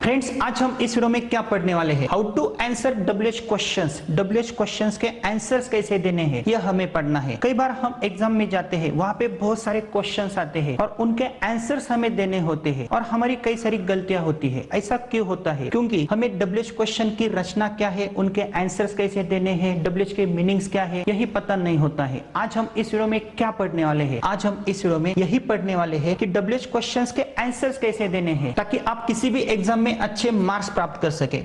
Friends, आज हम इस वीडियो में क्या पढ़ने वाले हैं, how to answer WH questions. WH questions के आंसर्स कैसे देने हैं यह हमें पढ़ना है। कई बार हम एग्जाम में जाते हैं, वहां पे बहुत सारे क्वेश्चंस आते हैं और उनके आंसर्स हमें देने होते हैं और हमारी कई सारी गलतियां होती है। ऐसा क्यों होता है? क्योंकि हमें डब्ल्यूएच क्वेश्चन की रचना क्या है, उनके आंसर्स कैसे देने हैं, डब्ल्यूएच के मीनिंग्स क्या है, यही पता नहीं होता है। आज हम इस वीडियो में क्या पढ़ने वाले हैं? आज हम इस वीडियो में यही पढ़ने वाले हैं कि डब्ल्यूएच क्वेश्चंस के आंसर्स कैसे देने हैं, ताकि आप किसी भी एग्जाम में अच्छे मार्क्स प्राप्त कर सके।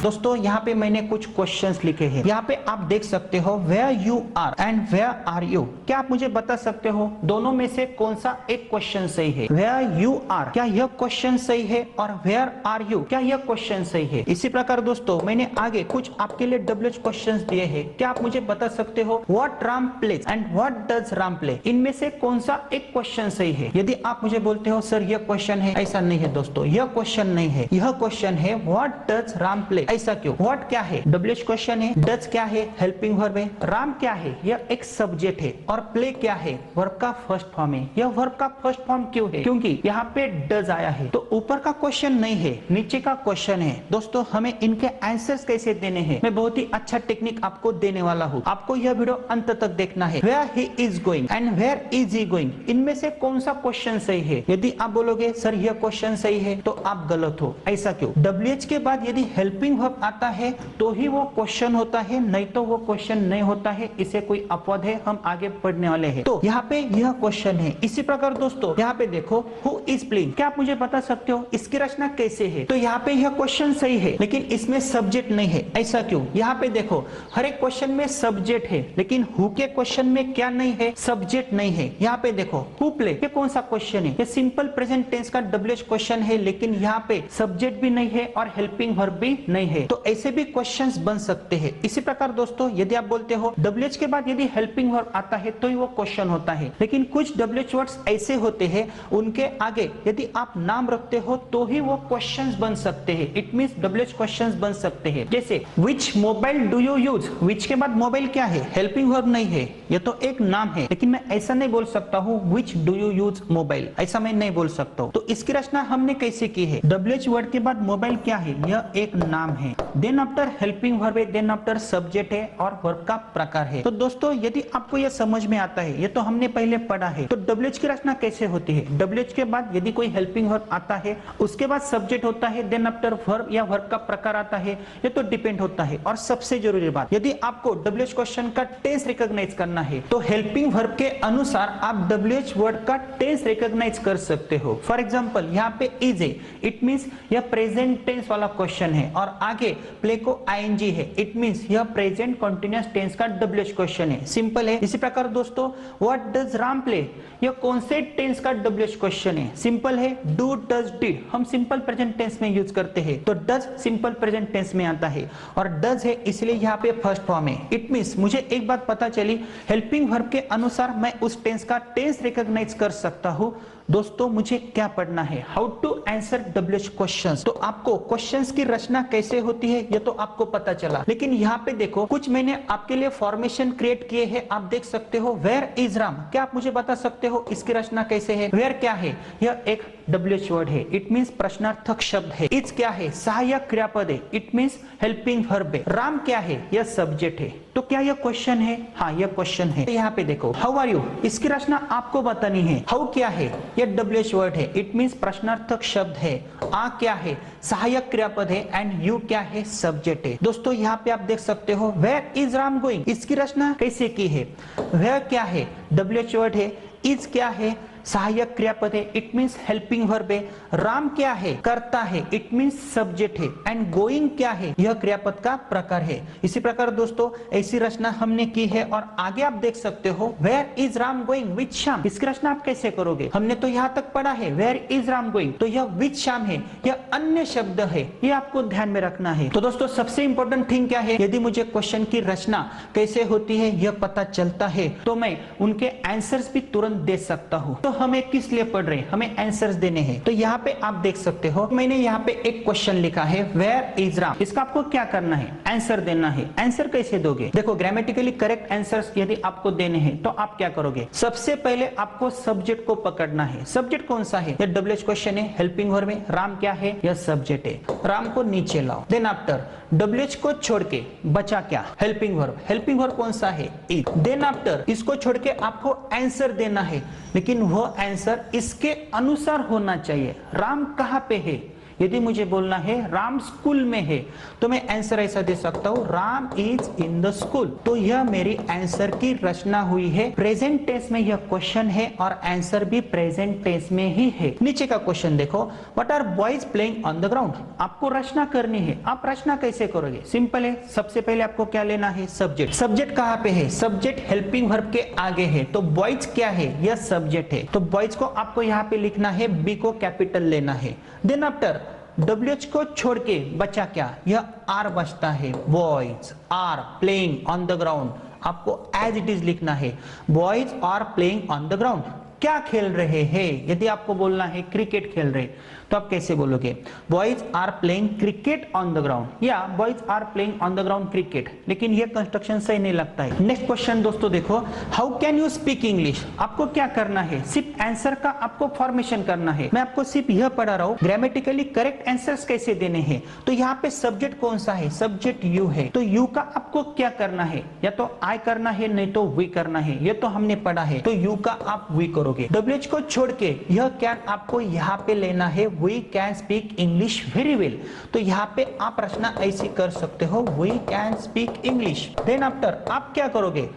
दोस्तों, यहाँ पे मैंने कुछ क्वेश्चंस लिखे हैं। यहाँ पे आप देख सकते हो where you are and where are you. क्या आप मुझे बता सकते हो दोनों में से कौन सा एक क्वेश्चन सही है? वेयर यू आर, क्या यह क्वेश्चन सही है? और वेयर आर यू, क्या यह क्वेश्चन सही है? इसी प्रकार दोस्तों, मैंने आगे कुछ आपके लिए डब्ल्यूएच क्वेश्चंस दिए हैं। क्या आप मुझे बता सकते हो what Ram plays and what does Ram play? इनमें से कौन सा एक क्वेश्चन सही है? यदि आप मुझे बोलते हो सर यह क्वेश्चन है, ऐसा नहीं है दोस्तों, यह क्वेश्चन नहीं है। यह क्वेश्चन है व्हाट डज राम प्ले। ऐसा क्यों? व्हाट क्या है? डब्ल्यूएच क्वेश्चन है। डज क्या है? हेल्पिंग वर्ब है। राम क्या है? यह एक सब्जेक्ट है। और प्ले क्या है? वर्ब का फर्स्ट फॉर्म है। यह वर्ब का फर्स्ट फॉर्म क्यों है? क्योंकि यहाँ पे डज आया है। तो ऊपर का क्वेश्चन नहीं है, नीचे का क्वेश्चन है। दोस्तों, हमें इनके आंसर्स कैसे देने हैं, मैं बहुत ही अच्छा टेक्निक आपको देने वाला हूँ। आपको यह वीडियो अंत तक देखना है। Where he is going and where is he going, इनमें से कौन सा क्वेश्चन सही है? यदि आप बोलोगे सर यह क्वेश्चन सही है, तो आप गलत हो। ऐसा क्यों? डब्ल्यूएच के बाद यदि हेल्पिंग वर्ब आता है तो ही वो क्वेश्चन होता है, नहीं तो वो क्वेश्चन नहीं होता है। इसे कोई अपवाद है, हम आगे पढ़ने वाले हैं। तो यहाँ पे यह क्वेश्चन है। इसी प्रकार दोस्तों, यहाँ पे देखो हु इज प्लेइंग। क्या आप मुझे बता सकते हो इसकी रचना कैसे है? तो यहाँ पे यह क्वेश्चन सही है, लेकिन इसमें सब्जेक्ट नहीं है। ऐसा क्यों? यहाँ पे देखो हर एक क्वेश्चन में सब्जेक्ट है, लेकिन हु के क्वेश्चन में क्या नहीं है? सब्जेक्ट नहीं है। यहाँ पे देखो हु प्ले, ये कौन सा क्वेश्चन है? ये सिंपल प्रेजेंट टेंस का डब्ल्यूएच क्वेश्चन है, लेकिन यहाँ पे सब्जेक्ट भी नहीं है और हेल्पिंग वर्ब भी नहीं है। तो ऐसे भी क्वेश्चंस बन सकते हैं। इसी प्रकार दोस्तों, यदि आप बोलते हो डब्ल्यूएच के बाद यदि हेल्पिंग वर्ब आता है तो ही वो क्वेश्चन होता है, लेकिन कुछ डब्ल्यूएच वर्ड्स ऐसे होते हैं उनके आगे यदि आप नाम रखते हो तो ही वो क्वेश्चंस बन सकते हैं। इट मींस डब्ल्यूएच क्वेश्चंस बन सकते हैं। जैसे which mobile do you use. Which के बाद मोबाइल क्या है? हेल्पिंग वर्ब नहीं है, ये तो एक नाम है। लेकिन मैं ऐसा नहीं बोल सकता हूँ which do you use mobile, ऐसा मैं नहीं बोल सकता हूँ। तो इसकी रचना हमने कैसे की है? डब्ल्यूएच वर्ड के बाद मोबाइल क्या है? यह एक नाम है। देन आफ्टर हेल्पिंग वर्ब है, देन आफ्टर सब्जेक्ट है और वर्ब का प्रकार है। तो दोस्तों, यदि आपको यह समझ में आता है, ये तो हमने पहले पढ़ा है। तो डब्ल्यूएच की रचना कैसे होती है? डब्ल्यूएच के बाद यदि कोई हेल्पिंग वर्ब आता है, उसके बाद सब्जेक्ट होता है, देन आफ्टर वर्ब या वर्ब का प्रकार आता है, ये तो डिपेंड होता है। और सबसे जरूरी बात, यदि आपको डब्ल्यूएच क्वेश्चन का टेंस रिकॉग्नाइज करना है, तो हेल्पिंग वर्ब के अनुसार आप डब्ल्यूएच वर्ड का टेंस रिकॉग्नाइज कर सकते हो। फॉर एग्जांपल, यहाँ पे इज है, इट मींस यह प्रेजेंट टेंस वाला क्वेश्चन है, और आगे प्ले को आईएनजी है, इट मींस यह प्रेजेंट कंटीन्यूअस टेंस का डब्ल्यूएच क्वेश्चन है। सिंपल है। इसी प्रकार दोस्तों, व्हाट डज राम प्ले, यह कौन से टेंस का डब्ल्यूएच क्वेश्चन है? सिंपल है। डू, डज, डिड हम सिंपल प्रेजेंट टेंस में यूज करते हैं, तो डज सिंपल प्रेजेंट टेंस में आता है, और डज है इसलिए यहाँ पे फर्स्ट फॉर्म है। इट मींस मुझे एक बात पता चली, हेल्पिंग वर्ब के अनुसार मैं उस टेंस का टेंस रिकॉग्नाइज कर सकता हूँ। दोस्तों, मुझे क्या पढ़ना है? How to answer WH questions. तो आपको क्वेश्चंस की रचना कैसे होती है ये तो आपको पता चला, लेकिन यहाँ पे देखो कुछ मैंने आपके लिए फॉर्मेशन क्रिएट किए हैं। आप देख सकते हो वेयर इज राम। क्या आप मुझे बता सकते हो इसकी रचना कैसे है? वेयर क्या है? यह एक डब्ल्यूएच वर्ड है, इट मींस प्रश्नार्थक शब्द है। इज क्या है? सहायक क्रियापद है, इट मींस हेल्पिंग वर्ब है। राम क्या है? यह सब्जेक्ट है। तो क्या यह क्वेश्चन है? हाँ, यह क्वेश्चन है। यहाँ पे देखो हाउ आर यू, इसकी रचना आपको बतानी है। हाउ क्या है? यह डब्ल्यूएच वर्ड है, इट मींस प्रश्नार्थक शब्द है। आ क्या है? सहायक क्रियापद है, एंड यू क्या है? सब्जेक्ट है। दोस्तों, यहाँ पे आप देख सकते हो वेयर इज राम गोइंग, इसकी रचना कैसे की है? वेयर क्या है? डब्ल्यूएच वर्ड है। इज क्या है? सहायक क्रियापद है, इट मींस हेल्पिंग वर्ब है। राम क्या है? करता है, इट मींस सब्जेक्ट है। एंड गोइंग क्या है? यह क्रियापद का प्रकार है। इसी प्रकार दोस्तों, ऐसी रचना हमने की है। और आगे आप देख सकते हो where is Ram going with Shyam, इसकी रचना आप कैसे करोगे? हमने तो यहाँ तक पढ़ा है वेयर इज राम गोइंग, तो यह विथ श्याम है, यह अन्य शब्द है, ये आपको ध्यान में रखना है। तो दोस्तों, सबसे इंपॉर्टेंट थिंग क्या है? यदि मुझे क्वेश्चन की रचना कैसे होती है यह पता चलता है, तो मैं उनके आंसर्स भी तुरंत दे सकता हूँ। तो तो हमें किस लिए पढ़ रहे हैं, हमें आंसर्स देने हैं। तो यहाँ पे आप देख सकते हो मैंने यहाँ पे एक क्वेश्चन लिखा है वेयर इज राम। इसका आपको क्या करना है, आंसर देना है। आंसर कैसे दोगे, देखो ग्रामेटिकली करेक्ट आंसर्स यदि आपको देने हैं तो आप क्या करोगे, सबसे पहले आपको सब्जेक्ट को पकड़ना है। सब्जेक्ट कौन सा है, यह डब्ल्यूएच क्वेश्चन है, हेल्पिंग वर्ब में राम क्या है, यह सब्जेक्ट है। राम को नीचे लाओ, देन आफ्टर डब्ल्यूएच को छोड़ के बचा क्या, हेल्पिंग वर्ब। हेल्पिंग वर्ब कौन सा है, इज। देन आफ्टर इसको छोड़ के आपको आंसर देना है, लेकिन वह आंसर इसके अनुसार होना चाहिए। राम कहां पे है, यदि मुझे बोलना है राम स्कूल में है तो मैं आंसर ऐसा दे सकता हूं Ram is in the school. तो यह मेरी आंसर की रचना हुई है। प्रेजेंट टेंस में यह क्वेश्चन है और आंसर भी प्रेजेंट टेंस में ही है। नीचे का क्वेश्चन देखो, what are boys playing on the ground. आपको रचना करनी है। आप रचना कैसे करोगे, सिंपल है। सबसे पहले आपको क्या लेना है, सब्जेक्ट। सब्जेक्ट कहां पे है, सब्जेक्ट हेल्पिंग वर्ब के आगे है। तो बॉयज क्या है, यह सब्जेक्ट है। तो बॉयज को आपको यहाँ पे लिखना है, बी को कैपिटल लेना है। देन आफ्टर डब्ल्यूएच को छोड़ के बचा क्या, यह आर बचता है। Boys are playing on the ground, आपको एज इट इज लिखना है। Boys are playing on the ground, क्या खेल रहे हैं। यदि आपको बोलना है क्रिकेट खेल रहे तो आप कैसे बोलोगे, boys are playing cricket on the ground या boys are playing on the ground cricket. लेकिन यह कंस्ट्रक्शन सही नहीं लगता है। नेक्स्ट क्वेश्चन दोस्तों देखो, how can you speak English. आपको क्या करना है, सिर्फ आंसर का आपको फॉर्मेशन करना है। मैं आपको सिर्फ यह पढ़ा रहा हूं ग्रामेटिकली करेक्ट आंसर्स कैसे देने हैं। तो यहाँ पे सब्जेक्ट कौन सा है, सब्जेक्ट यू है। तो यू का आपको क्या करना है, या तो आई करना है नहीं तो वी करना है। यह तो हमने पढ़ा है, तो यू का आप वी करोगे। डब्ल्यूएच को छोड़ के यह क्या आपको यहाँ पे लेना है, we can speak English very well. तो यहाँ पे आप रचना ऐसी कर सकते हो, we can speak English. Then after आप क्या करोगे,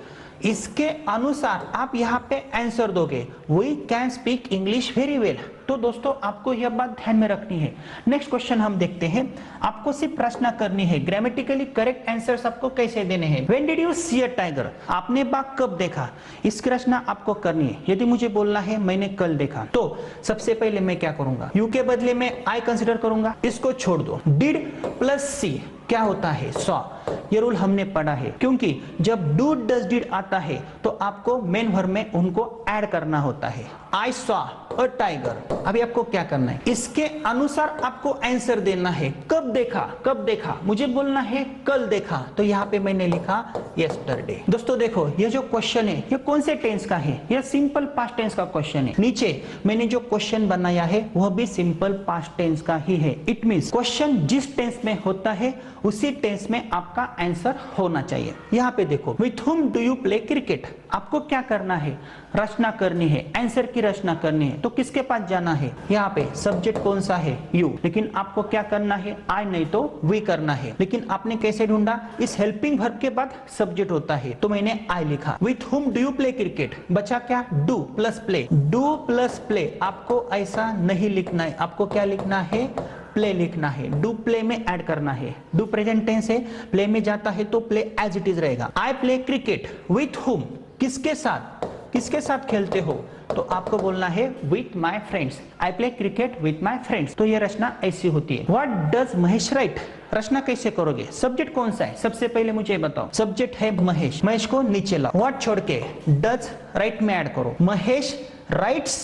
इसके अनुसार आप यहाँ पे आंसर दोगे, we can speak English very well. तो दोस्तों आपको यह बात ध्यान में रखनी है। नेक्स्ट क्वेश्चन हम देखते हैं। आपको सिर्फ रचना करनी है, ग्रामेटिकली करेक्ट आंसर्स आपको कैसे देने हैं। When did you see a tiger, आपने बाघ कब देखा, इसकी रचना आपको करनी है। यदि मुझे बोलना है मैंने कल देखा, तो सबसे पहले मैं क्या करूंगा, यू के बदले में आई कंसीडर करूंगा, इसको छोड़ दो। डिड प्लस सी क्या होता है, सॉ। ये रूल हमने पढ़ा है, क्योंकि जब डू डज डिड आता है तो आपको मेन वर्ब में उनको ऐड करना होता है। I saw a tiger. अभी आपको क्या करना है, इसके अनुसार आपको आंसर देना है। कब देखा, कब देखा, मुझे बोलना है कल देखा। तो यहाँ पे मैंने लिखा यस्टरडे। दोस्तों देखो ये जो क्वेश्चन है ये कौन से टेंस का है, यह सिंपल पास्ट टेंस का क्वेश्चन है। नीचे मैंने जो क्वेश्चन बनाया है वह भी सिंपल पास्ट टेंस का ही है। इट मींस क्वेश्चन जिस टेंस में होता है उसी टेंस में आपका आंसर होना चाहिए। यहाँ पे देखो, विथ हुम डू यू प्ले क्रिकेट। आपको क्या करना है, रचना करनी है, आंसर की रचना करनी है। तो किसके पास जाना है, यहाँ पे सब्जेक्ट कौन सा है, यू। लेकिन आपको क्या करना है, आई नहीं तो वी करना है। लेकिन आपने कैसे ढूंढा, इस हेल्पिंग वर्ब के बाद सब्जेक्ट होता है, तो मैंने आई लिखा। With whom do you play cricket, बचा क्या, do plus play. Do plus play आपको ऐसा नहीं लिखना है, आपको क्या लिखना है, प्ले लिखना है। डू प्ले में ऐड करना है। डू प्रेजेंट टेंस है, प्ले में जाता है तो प्ले एज इट इज रहेगा। I play cricket with whom, किसके साथ, किसके साथ खेलते हो, तो आपको बोलना है with my friends. I play cricket with my friends. तो ये रचना ऐसी होती है। व्हाट डज महेश राइट, रचना कैसे करोगे, सब्जेक्ट कौन सा है, सबसे पहले मुझे बताओ। सब्जेक्ट है महेश, महेश को नीचे लाओ। व्हाट छोड़ के डज राइट में ऐड करो। महेश राइट्स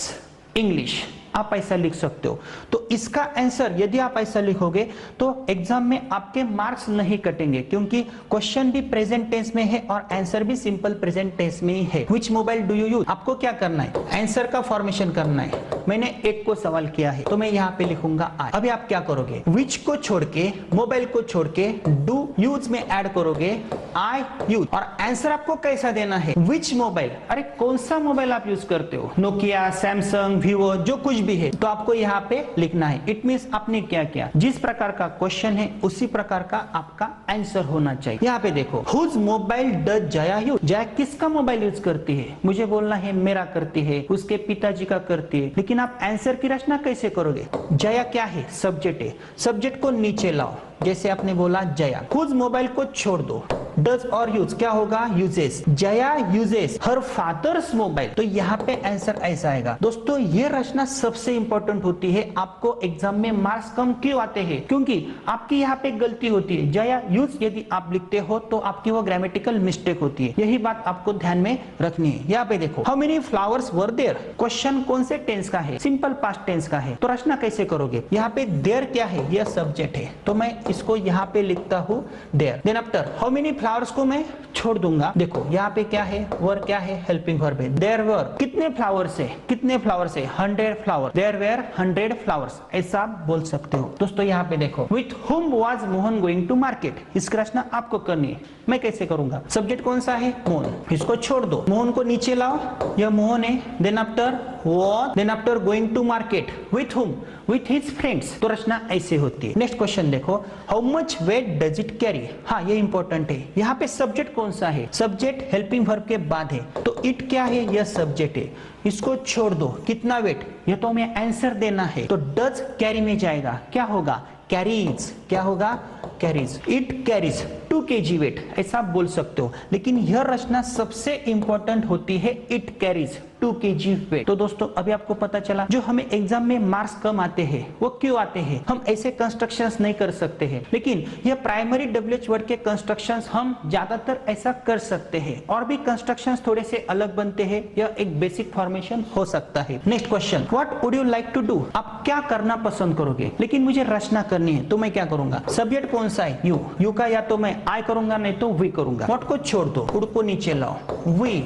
इंग्लिश, आप ऐसा लिख सकते हो। तो इसका आंसर यदि आप ऐसा लिखोगे तो एग्जाम में आपके मार्क्स नहीं कटेंगे, क्योंकि क्वेश्चन भी प्रेजेंट टेंस में है और आंसर भी सिंपल प्रेजेंट टेंस में ही है। विच मोबाइल डू यू यूज, आपको क्या करना है, आंसर का फॉर्मेशन करना है। मैंने एक को सवाल किया है तो मैं यहाँ पे लिखूंगा आई। अभी आप क्या करोगे, विच को छोड़ के, मोबाइल को छोड़ के डू यूज में ऐड करोगे आई यूज। और आंसर आपको कैसा देना है, विच मोबाइल। अरे कौन सा मोबाइल आप यूज करते हो, नोकिया, सैमसंग, वीवो, जो कुछ भी है, तो आपको यहाँ पे लिखना है। इट मींस आपने क्या किया, जिस प्रकार का क्वेश्चन है उसी प्रकार का आपका आंसर होना चाहिए। यहाँ पे देखो, whose mobile does Jaya use. Jaya किसका मोबाइल यूज करती है, मुझे बोलना है मेरा करती है, उसके पिताजी का करती है। लेकिन आप आंसर की रचना कैसे करोगे, जया क्या है, सब्जेक्ट है, सब्जेक्ट को नीचे लाओ, जैसे आपने बोला जया। हुज मोबाइल को छोड़ दो, डज और यूज क्या होगा, uses. Jaya uses her father's mobile, तो यहाँ पे आंसर ऐसा आएगा। दोस्तों ये रचना सबसे इंपॉर्टेंट होती है। आपको एग्जाम में मार्क्स कम क्यों आते हैं, क्योंकि आपकी यहाँ पे गलती होती है। जया यूज यदि आप लिखते हो तो आपकी वो ग्रामेटिकल मिस्टेक होती है, यही बात आपको ध्यान में रखनी है। यहाँ पे देखो, how many flowers were there, question कौन से टेंस का है, सिंपल पास्ट टेंस का है। तो रचना कैसे करोगे, यहाँ पे देयर क्या है, यह सब्जेक्ट है, तो मैं इसको यहाँ पे लिखता हूँ there. Then after how many flowers को मैं छोड़ दूंगा। देखो यहाँ पे क्या है, वर क्या है, हेल्पिंग वर्ब है। देयर वर कितने फ्लावर्स है, कितने फ्लावर्स है, 100 फ्लावर। देयर वेर 100 फ्लावर्स, ऐसा आप बोल सकते हो। दोस्तों यहाँ पे देखो, with whom was Mohan going to market, इसकी रचना आपको करनी है। मैं कैसे करूंगा, सब्जेक्ट कौन सा है, मोहन, इसको छोड़ दो, मोहन को नीचे लाओ, यह मोहन है। Then after what, then after going to market with whom, with his friends, तो रचना ऐसे होती है। नेक्स्ट क्वेश्चन देखो, how much weight does it carry, हाँ ये इंपॉर्टेंट है। यहाँ पे सब्जेक्ट कौन सा है, सब्जेक्ट हेल्पिंग वर्ब के बाद है, तो इट क्या है, यह सब्जेक्ट है, इसको छोड़ दो। कितना वेट, ये तो हमें आंसर देना है, तो डज कैरी में जाएगा, क्या होगा, कैरीज, क्या होगा, carries. It carries 2 kg weight, ऐसा आप बोल सकते हो। लेकिन यह रचना सबसे इंपॉर्टेंट होती है, इट कैरीज 2 kg वेट। तो दोस्तों अभी आपको पता चला, जो हमें एग्जाम में मार्क्स कम आते हैं वो क्यों आते हैं, हम ऐसे कंस्ट्रक्शंस नहीं कर सकते हैं। लेकिन यह प्राइमरी WH वर्ड के कंस्ट्रक्शंस हम ज्यादातर ऐसा कर सकते हैं, और भी कंस्ट्रक्शंस थोड़े से अलग बनते हैं, यह एक बेसिक फॉर्मेशन हो सकता है। Next question, what would you like to do, आप क्या करना पसंद करोगे, लेकिन मुझे रचना करनी है, तो मैं क्या करूंगा, सब्जेक्ट कौन सा है, यू, यू का या तो मैं आई करूंगा नहीं तो वी करूंगा। व्हाट को छोड़ दो, वुड को नीचे लाओ, we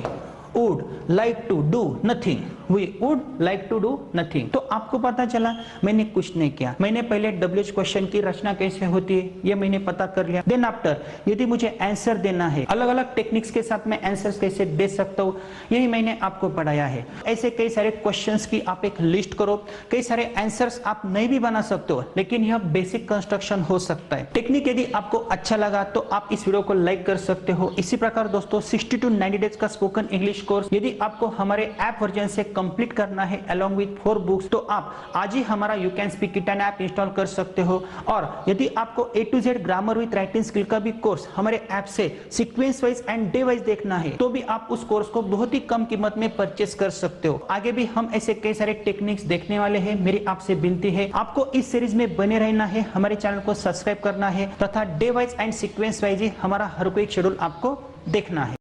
would like to do nothing, we would like to do nothing। तो आपको पता चला मैंने कुछ नहीं किया, मैंने पहले WH क्वेश्चन की रचना कैसे होती है ये मैंने पता कर लिया। देन आफ्टर यदि मुझे आंसर देना है, अलग अलग टेक्निक्स के साथ मैं आंसर्स कैसे दे सकता हूँ, यही मैंने आपको पढ़ाया है। ऐसे कई सारे क्वेश्चंस की आप एक लिस्ट करो, कई सारे आंसर्स आप नहीं भी बना सकते हो, लेकिन यह बेसिक कंस्ट्रक्शन हो सकता है। टेक्निक यदि आपको अच्छा लगा तो आप इस वीडियो को लाइक कर सकते हो। इसी प्रकार दोस्तों 60 to 90 डेज का स्पोकन इंग्लिश कोर्स यदि आपको हमारे ऐप वर्जन से कंप्लीट करना है अलोंग विथ 4 बुक्स, तो आप आज ही हमारा you can speak it app install कर सकते हो। और यदि आपको A to Z grammar with writing skill का भी कोर्स हमारे ऐप से sequence wise and day wise देखना है, तो भी आप उस कोर्स को बहुत ही कम कीमत में परचेस कर सकते हो। आगे भी हम ऐसे कई सारे टेक्निक्स देखने वाले हैं। मेरी आपसे विनती है, आपको इस सीरीज में बने रहना है, हमारे चैनल को सब्सक्राइब करना है, तथा day wise and sequence wise ही हमारा हर कोई शेड्यूल आपको देखना है।